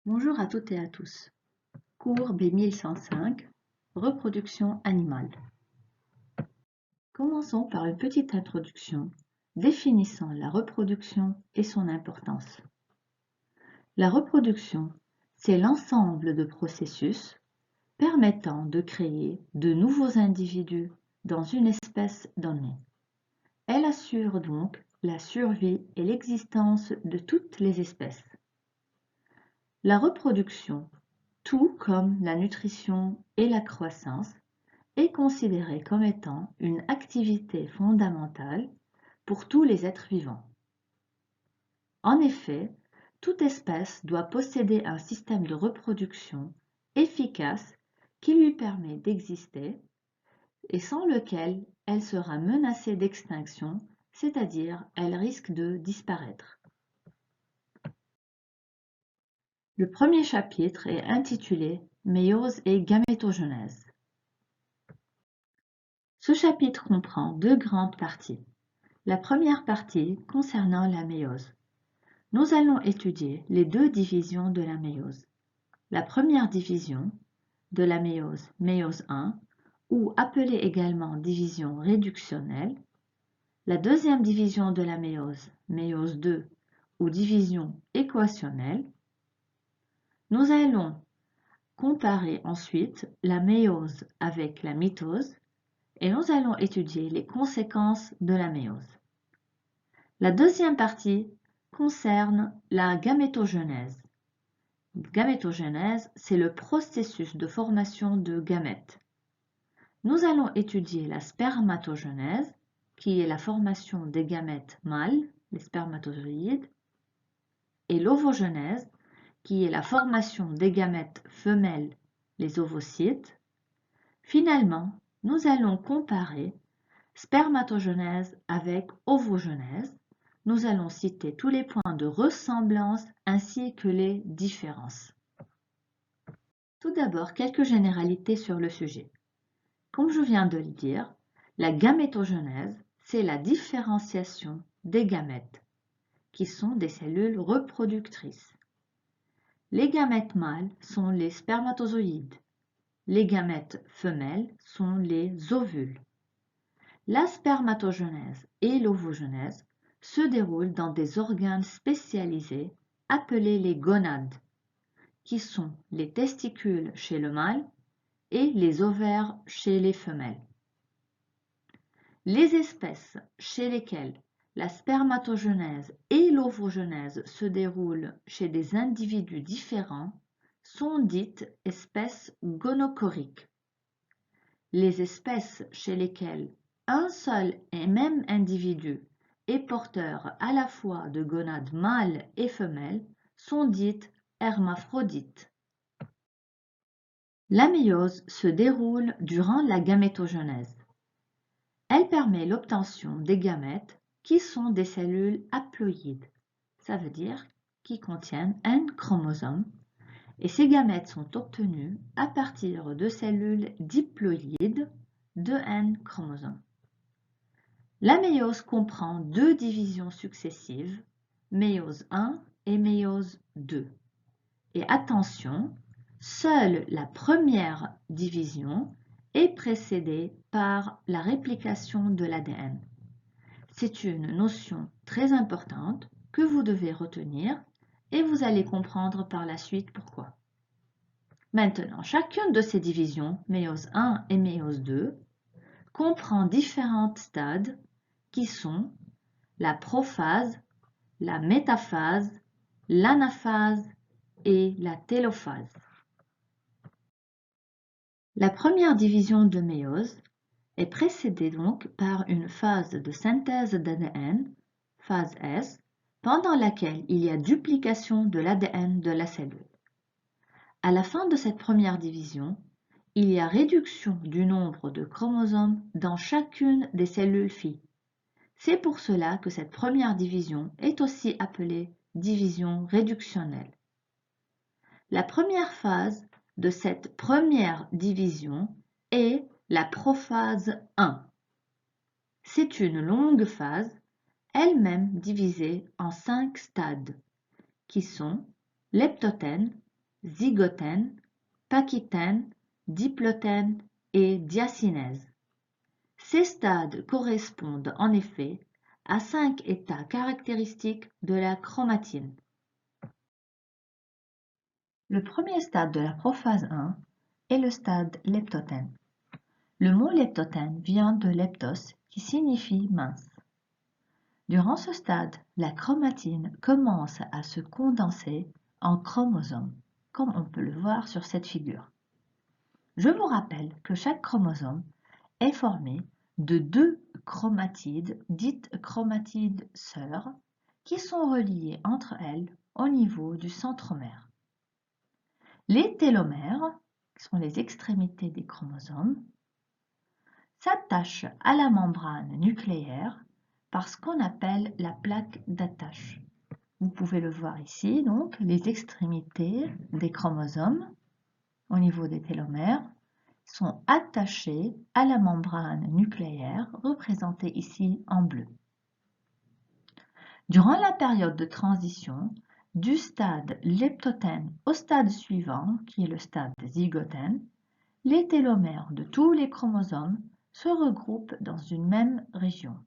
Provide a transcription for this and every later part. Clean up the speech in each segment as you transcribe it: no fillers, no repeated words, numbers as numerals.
Bonjour à toutes et à tous. Cours B1105, reproduction animale. Commençons par une petite introduction définissant la reproduction et son importance. La reproduction, c'est l'ensemble de processus permettant de créer de nouveaux individus dans une espèce donnée. Elle assure donc la survie et l'existence de toutes les espèces. La reproduction, tout comme la nutrition et la croissance, est considérée comme étant une activité fondamentale pour tous les êtres vivants. En effet, toute espèce doit posséder un système de reproduction efficace qui lui permet d'exister et sans lequel elle sera menacée d'extinction, c'est-à-dire elle risque de disparaître. Le premier chapitre est intitulé Méiose et gamétogenèse. Ce chapitre comprend deux grandes parties. La première partie concernant la méiose. Nous allons étudier les deux divisions de la méiose. La première division de la méiose, méiose 1, ou appelée également division réductionnelle. La deuxième division de la méiose, méiose 2, ou division équationnelle. Nous allons comparer ensuite la méiose avec la mitose et nous allons étudier les conséquences de la méiose. La deuxième partie concerne la gamétogenèse. Gamétogenèse, c'est le processus de formation de gamètes. Nous allons étudier la spermatogenèse, qui est la formation des gamètes mâles, les spermatozoïdes, et l'ovogenèse, qui est la formation des gamètes femelles, les ovocytes. Finalement, nous allons comparer spermatogenèse avec ovogenèse. Nous allons citer tous les points de ressemblance ainsi que les différences. Tout d'abord, quelques généralités sur le sujet. Comme je viens de le dire, la gamétogenèse, c'est la différenciation des gamètes, qui sont des cellules reproductrices. Les gamètes mâles sont les spermatozoïdes. Les gamètes femelles sont les ovules. La spermatogenèse et l'ovogenèse se déroulent dans des organes spécialisés appelés les gonades, qui sont les testicules chez le mâle et les ovaires chez les femelles. Les espèces chez lesquelles la spermatogenèse et l'ovogenèse se déroulent chez des individus différents sont dites espèces gonochoriques. Les espèces chez lesquelles un seul et même individu est porteur à la fois de gonades mâles et femelles sont dites hermaphrodites. La méiose se déroule durant la gamétogenèse. Elle permet l'obtention des gamètes qui sont des cellules haploïdes, ça veut dire qui contiennent un chromosome, et ces gamètes sont obtenus à partir de cellules diploïdes de N chromosomes. La méiose comprend deux divisions successives, méiose 1 et méiose 2. Et attention, seule la première division est précédée par la réplication de l'ADN. C'est une notion très importante que vous devez retenir et vous allez comprendre par la suite pourquoi. Maintenant, chacune de ces divisions, méiose 1 et méiose 2, comprend différents stades qui sont la prophase, la métaphase, l'anaphase et la télophase. La première division de méiose est précédée donc par une phase de synthèse d'ADN, phase S, pendant laquelle il y a duplication de l'ADN de la cellule. À la fin de cette première division, il y a réduction du nombre de chromosomes dans chacune des cellules filles. C'est pour cela que cette première division est aussi appelée division réductionnelle. La première phase de cette première division est la prophase 1. C'est une longue phase, elle-même divisée en 5 stades, qui sont l'heptotène, zygotène, pachytène, diplotène et diacinèse. Ces stades correspondent en effet à 5 états caractéristiques de la chromatine. Le premier stade de la prophase 1 est le stade leptotène. Le mot leptotène vient de leptos qui signifie mince. Durant ce stade, la chromatine commence à se condenser en chromosomes, comme on peut le voir sur cette figure. Je vous rappelle que chaque chromosome est formé de 2 chromatides, dites chromatides sœurs, qui sont reliées entre elles au niveau du centromère. Les télomères, qui sont les extrémités des chromosomes, s'attachent à la membrane nucléaire par ce qu'on appelle la plaque d'attache. Vous pouvez le voir ici, donc, les extrémités des chromosomes au niveau des télomères sont attachées à la membrane nucléaire représentée ici en bleu. Durant la période de transition du stade leptotène au stade suivant, qui est le stade zygotène, les télomères de tous les chromosomes se regroupent dans une même région.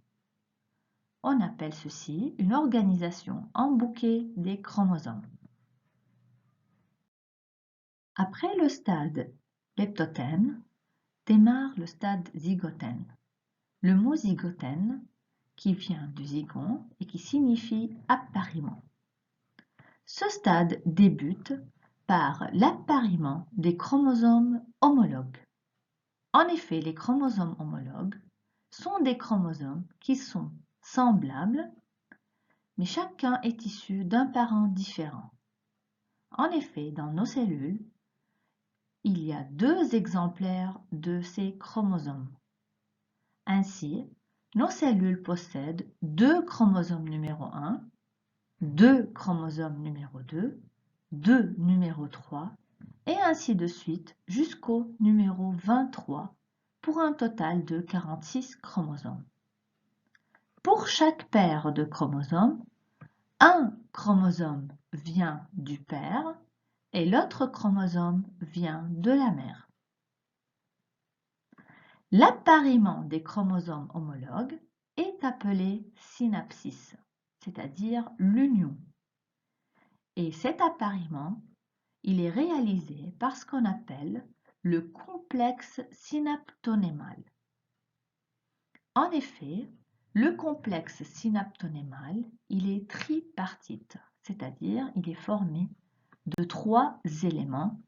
On appelle ceci une organisation en bouquet des chromosomes. Après le stade leptotène, démarre le stade zygotène. Le mot zygotène, qui vient du zygon et qui signifie appariement. Ce stade débute par l'appariement des chromosomes homologues. En effet, les chromosomes homologues sont des chromosomes qui sont semblables, mais chacun est issu d'un parent différent. En effet, dans nos cellules, il y a 2 exemplaires de ces chromosomes. Ainsi, nos cellules possèdent 2 chromosomes numéro 1, 2 chromosomes numéro 2, 2 numéro 3, et ainsi de suite jusqu'au numéro 23, pour un total de 46 chromosomes. Pour chaque paire de chromosomes, un chromosome vient du père et l'autre chromosome vient de la mère. L'appariement des chromosomes homologues est appelé synapsis, c'est-à-dire l'union. Et cet appariement, il est réalisé par ce qu'on appelle le complexe synaptonémal. En effet, le complexe synaptonémal, il est tripartite, c'est-à-dire il est formé de 3 éléments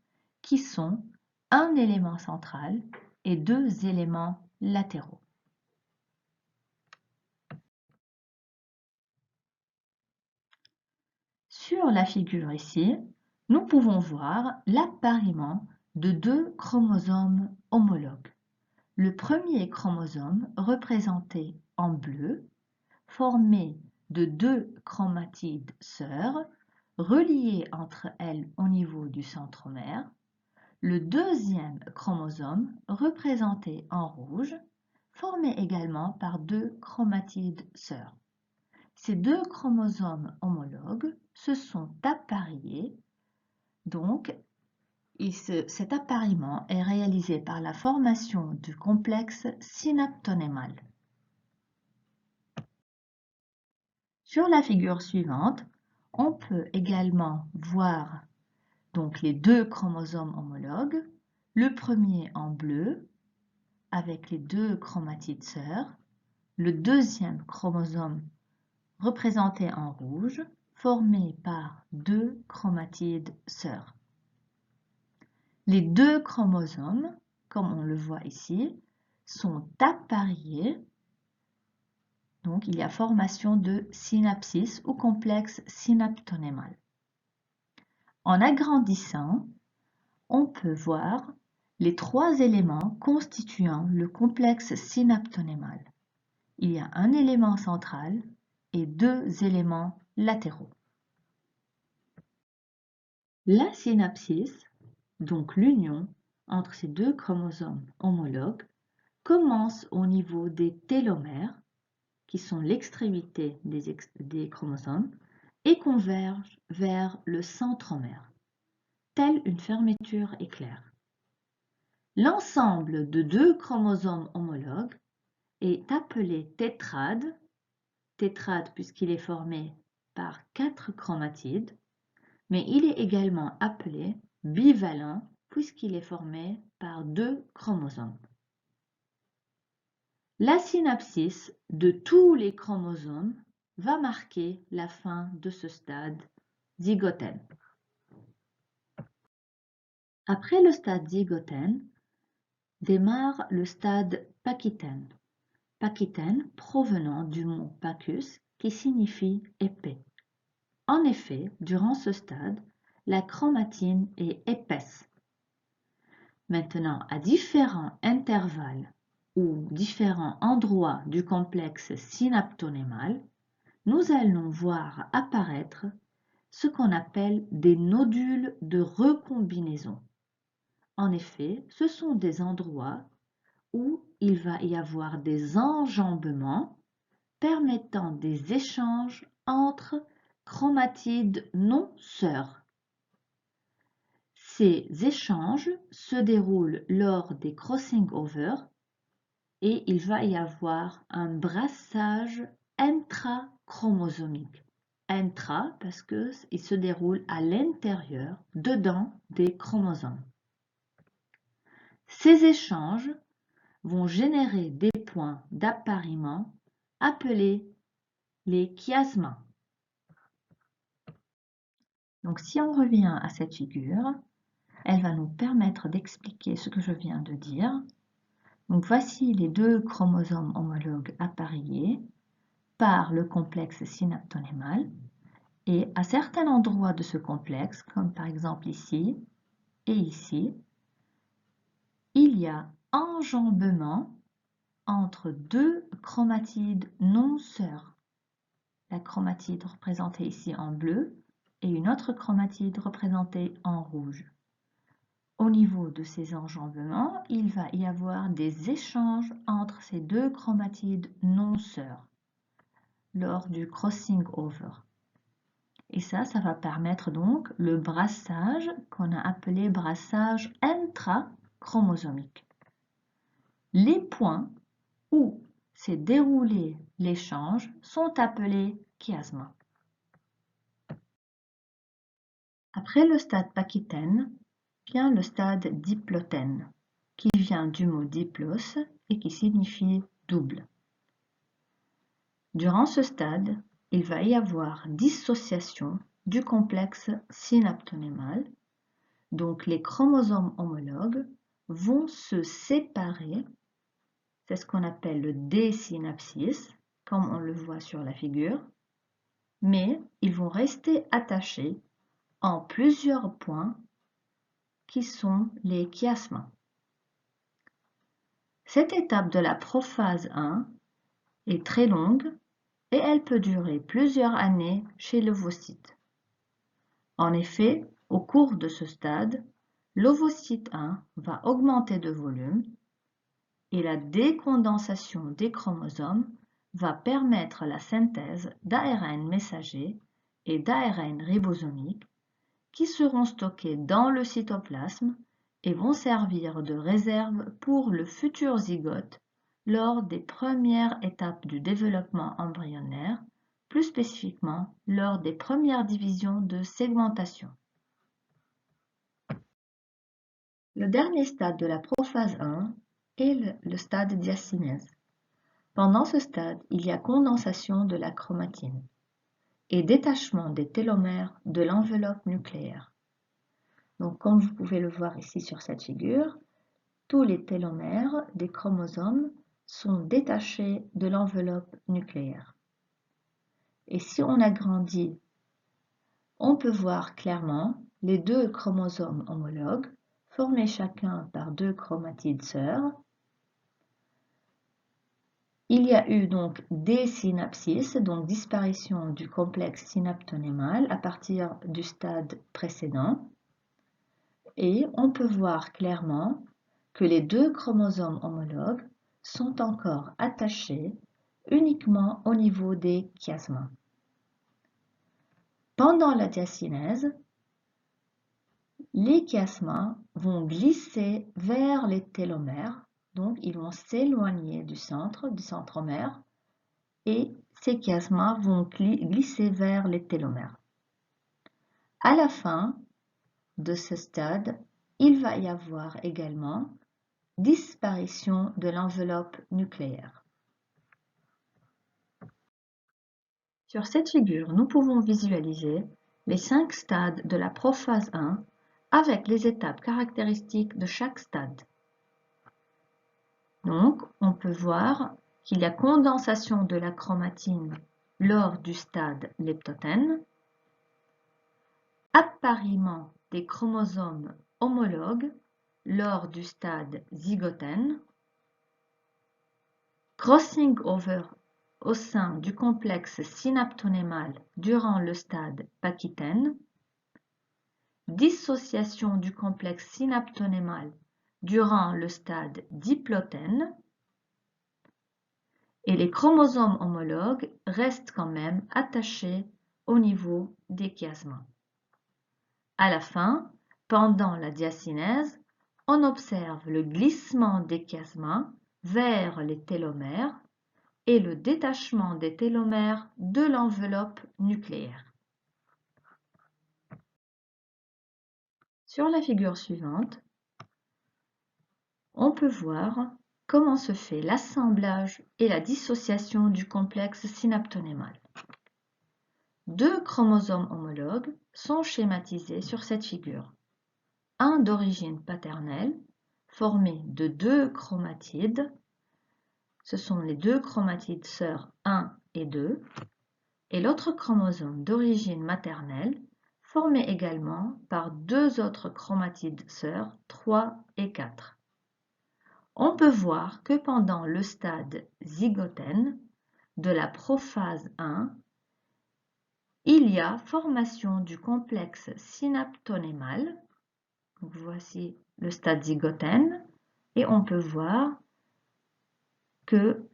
qui sont un élément central et 2 éléments latéraux. Sur la figure ici, nous pouvons voir l'appariement de 2 chromosomes homologues. Le premier chromosome, représenté en bleu, formé de 2 chromatides sœurs, reliées entre elles au niveau du centromère. Le deuxième chromosome, représenté en rouge, formé également par 2 chromatides sœurs. Ces 2 chromosomes homologues se sont appariés, donc cet appariement est réalisé par la formation du complexe synaptonémal. Sur la figure suivante, on peut également voir donc les 2 chromosomes homologues, le premier en bleu avec les 2 chromatides sœurs, le deuxième chromosome représenté en rouge formé par 2 chromatides sœurs. Les 2 chromosomes, comme on le voit ici, sont appariés. Donc, il y a formation de synapsis ou complexe synaptonémal. En agrandissant, on peut voir les 3 éléments constituant le complexe synaptonémal. Il y a un élément central et 2 éléments latéraux. La synapsis, donc l'union entre ces 2 chromosomes homologues, commence au niveau des télomères, qui sont l'extrémité des chromosomes, et converge vers le centromère. telle une fermeture éclair. L'ensemble de deux chromosomes homologues est appelé tétrade, tétrade puisqu'il est formé par 4 chromatides, mais il est également appelé bivalent puisqu'il est formé par 2 chromosomes. La synapsis de tous les chromosomes va marquer la fin de ce stade zygotène. Après le stade zygotène, démarre le stade pachystène. Pachystène provenant du mot pachus qui signifie épais. En effet, durant ce stade, la chromatine est épaisse. Maintenant, à différents intervalles ou différents endroits du complexe synaptonémal, nous allons voir apparaître ce qu'on appelle des nodules de recombinaison. En effet, ce sont des endroits où il va y avoir des enjambements permettant des échanges entre chromatides non sœurs. Ces échanges se déroulent lors des crossing over et il va y avoir un brassage intrachromosomique. Intra parce qu'il se déroule à l'intérieur, dedans des chromosomes. Ces échanges vont générer des points d'appariement appelés les chiasmas. Donc si on revient à cette figure, elle va nous permettre d'expliquer ce que je viens de dire. Donc voici les deux chromosomes homologues appareillés par le complexe synaptonémal. Et à certains endroits de ce complexe, comme par exemple ici et ici, il y a enjambement entre deux chromatides non sœurs. La chromatide représentée ici en bleu et une autre chromatide représentée en rouge. Au niveau de ces enjambements, il va y avoir des échanges entre ces deux chromatides non sœurs lors du crossing over. Et ça va permettre donc le brassage qu'on a appelé brassage intrachromosomique. Les points où s'est déroulé l'échange sont appelés chiasmas. Après le stade pachystène vient le stade diplotène, qui vient du mot diplos et qui signifie double. Durant ce stade, il va y avoir dissociation du complexe synaptonémal, donc les chromosomes homologues vont se séparer, c'est ce qu'on appelle le désynapsis, comme on le voit sur la figure, mais ils vont rester attachés en plusieurs points qui sont les chiasmas. Cette étape de la prophase 1 est très longue et elle peut durer plusieurs années chez l'ovocyte. En effet, au cours de ce stade, l'ovocyte 1 va augmenter de volume et la décondensation des chromosomes va permettre la synthèse d'ARN messager et d'ARN ribosomique qui seront stockés dans le cytoplasme et vont servir de réserve pour le futur zygote lors des premières étapes du développement embryonnaire, plus spécifiquement lors des premières divisions de segmentation. Le dernier stade de la prophase 1 est le stade diacinèse. Pendant ce stade, il y a condensation de la chromatine et détachement des télomères de l'enveloppe nucléaire. Donc, comme vous pouvez le voir ici sur cette figure, tous les télomères des chromosomes sont détachés de l'enveloppe nucléaire. Et si on agrandit, on peut voir clairement les deux chromosomes homologues formés chacun par deux chromatides sœurs. Il y a eu donc désynapsis, donc disparition du complexe synaptonémal à partir du stade précédent. Et on peut voir clairement que les deux chromosomes homologues sont encore attachés uniquement au niveau des chiasmas. Pendant la diacinèse, les chiasmas vont glisser vers les télomères, donc ils vont s'éloigner du centromère, et ces chiasmas vont glisser vers les télomères. À la fin de ce stade, il va y avoir également disparition de l'enveloppe nucléaire. Sur cette figure, nous pouvons visualiser les 5 stades de la prophase 1 avec les étapes caractéristiques de chaque stade. Donc, on peut voir qu'il y a condensation de la chromatine lors du stade leptotène, appariement des chromosomes homologues lors du stade zygotène, crossing over au sein du complexe synaptonémal durant le stade pachystène, dissociation du complexe synaptonémal durant le stade diplotène, et les chromosomes homologues restent quand même attachés au niveau des chiasmas. À la fin, pendant la diacinèse, on observe le glissement des chiasmas vers les télomères et le détachement des télomères de l'enveloppe nucléaire. Sur la figure suivante, on peut voir comment se fait l'assemblage et la dissociation du complexe synaptonémal. 2 chromosomes homologues sont schématisés sur cette figure. Un d'origine paternelle, formé de 2 chromatides, ce sont les 2 chromatides sœurs 1 et 2, et l'autre chromosome d'origine maternelle, formé également par 2 autres chromatides sœurs 3 et 4. On peut voir que pendant le stade zygotène de la prophase 1, il y a formation du complexe synaptonémal. Donc voici le stade zygotène et on peut voir qu'il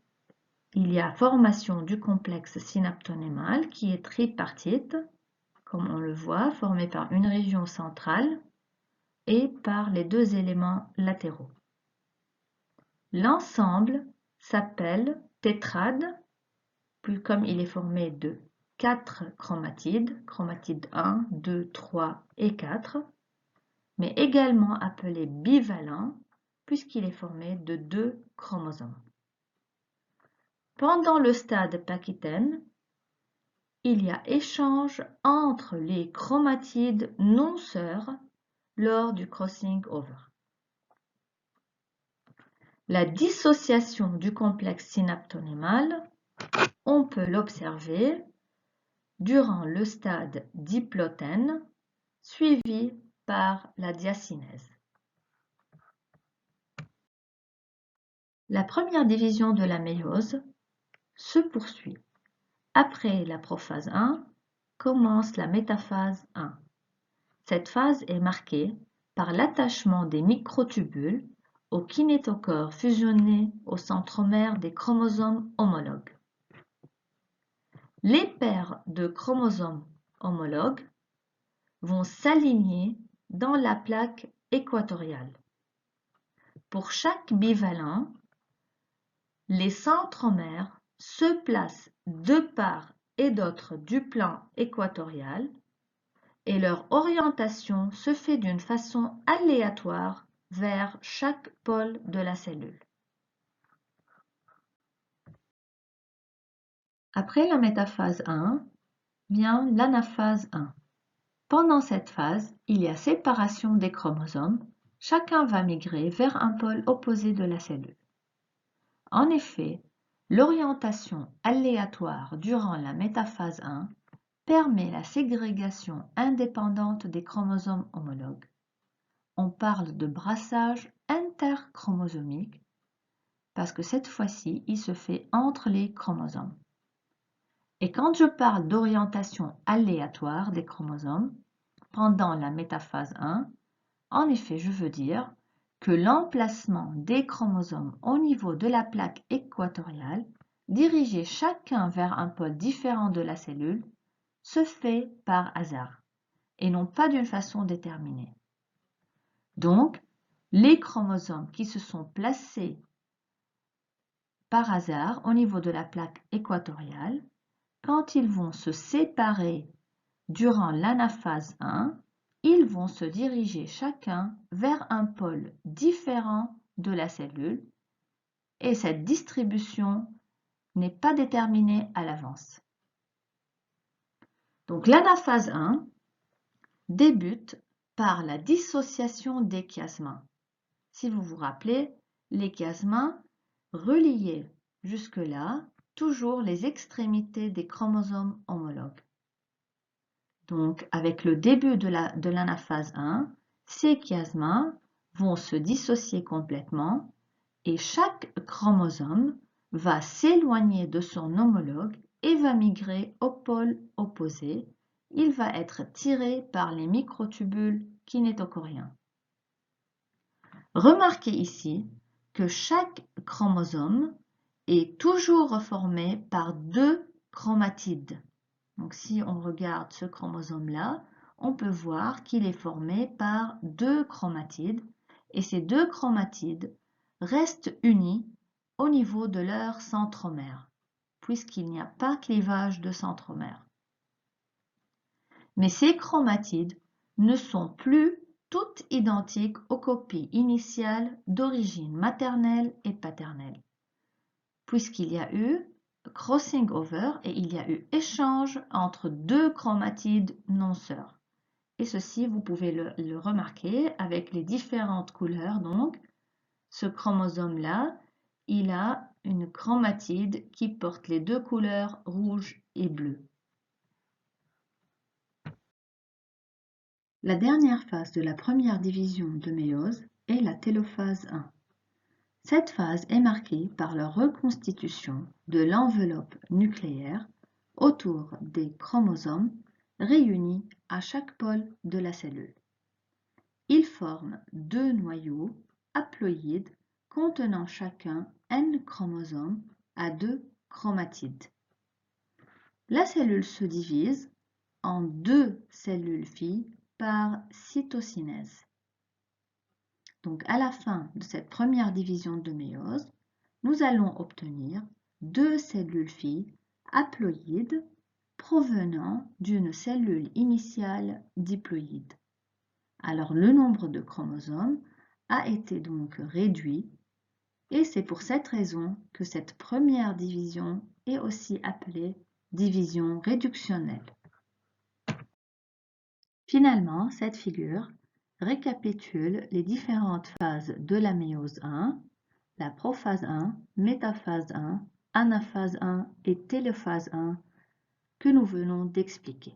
y a formation du complexe synaptonémal qui est tripartite, comme on le voit, formé par une région centrale et par les 2 éléments latéraux. L'ensemble s'appelle tétrade, puis comme il est formé de 4 chromatides, chromatides 1, 2, 3 et 4, mais également appelé bivalent, puisqu'il est formé de 2 chromosomes. Pendant le stade pachystène, il y a échange entre les chromatides non sœurs lors du crossing over. La dissociation du complexe synaptonémal, on peut l'observer durant le stade diplotène, suivi par la diacinèse. La première division de la méiose se poursuit. Après la prophase 1, commence la métaphase 1. Cette phase est marquée par l'attachement des microtubules aux kinétochores fusionnés au centromère des chromosomes homologues. Les paires de chromosomes homologues vont s'aligner dans la plaque équatoriale. Pour chaque bivalent, les centromères se placent de part et d'autre du plan équatorial et leur orientation se fait d'une façon aléatoire vers chaque pôle de la cellule. Après la métaphase 1, vient l'anaphase 1. Pendant cette phase, il y a séparation des chromosomes, chacun va migrer vers un pôle opposé de la cellule. En effet, l'orientation aléatoire durant la métaphase 1 permet la ségrégation indépendante des chromosomes homologues. On parle de brassage interchromosomique parce que cette fois-ci, il se fait entre les chromosomes. Et quand je parle d'orientation aléatoire des chromosomes, pendant la métaphase 1, en effet, je veux dire que l'emplacement des chromosomes au niveau de la plaque équatoriale, dirigés chacun vers un pôle différent de la cellule, se fait par hasard et non pas d'une façon déterminée. Donc, les chromosomes qui se sont placés par hasard au niveau de la plaque équatoriale, quand ils vont se séparer durant l'anaphase 1, ils vont se diriger chacun vers un pôle différent de la cellule et cette distribution n'est pas déterminée à l'avance. Donc l'anaphase 1 débute par la dissociation des chiasmas. Si vous vous rappelez, les chiasmas reliaient jusque-là toujours les extrémités des chromosomes homologues. Donc, avec le début de l'anaphase 1, ces chiasmas vont se dissocier complètement et chaque chromosome va s'éloigner de son homologue et va migrer au pôle opposé. Il va être tiré par les microtubules kinétochoriens. Remarquez ici que chaque chromosome est toujours formé par deux chromatides. Donc si on regarde ce chromosome-là, on peut voir qu'il est formé par deux chromatides et ces deux chromatides restent unis au niveau de leur centromère, puisqu'il n'y a pas clivage de centromère. Mais ces chromatides ne sont plus toutes identiques aux copies initiales d'origine maternelle et paternelle, puisqu'il y a eu crossing over et il y a eu échange entre deux chromatides non sœurs. Et ceci, vous pouvez le remarquer avec les différentes couleurs. Donc, ce chromosome-là, il a une chromatide qui porte les deux couleurs rouge et bleu. La dernière phase de la première division de méiose est la télophase 1. Cette phase est marquée par la reconstitution de l'enveloppe nucléaire autour des chromosomes réunis à chaque pôle de la cellule. Ils forment deux noyaux haploïdes contenant chacun n chromosomes à deux chromatides. La cellule se divise en deux cellules filles par cytokinèse. Donc à la fin de cette première division de méiose, nous allons obtenir deux cellules filles haploïdes provenant d'une cellule initiale diploïde. Alors le nombre de chromosomes a été donc réduit et c'est pour cette raison que cette première division est aussi appelée division réductionnelle. Finalement, cette figure récapitule les différentes phases de la méiose 1, la prophase 1, métaphase 1, anaphase 1 et télophase 1 que nous venons d'expliquer.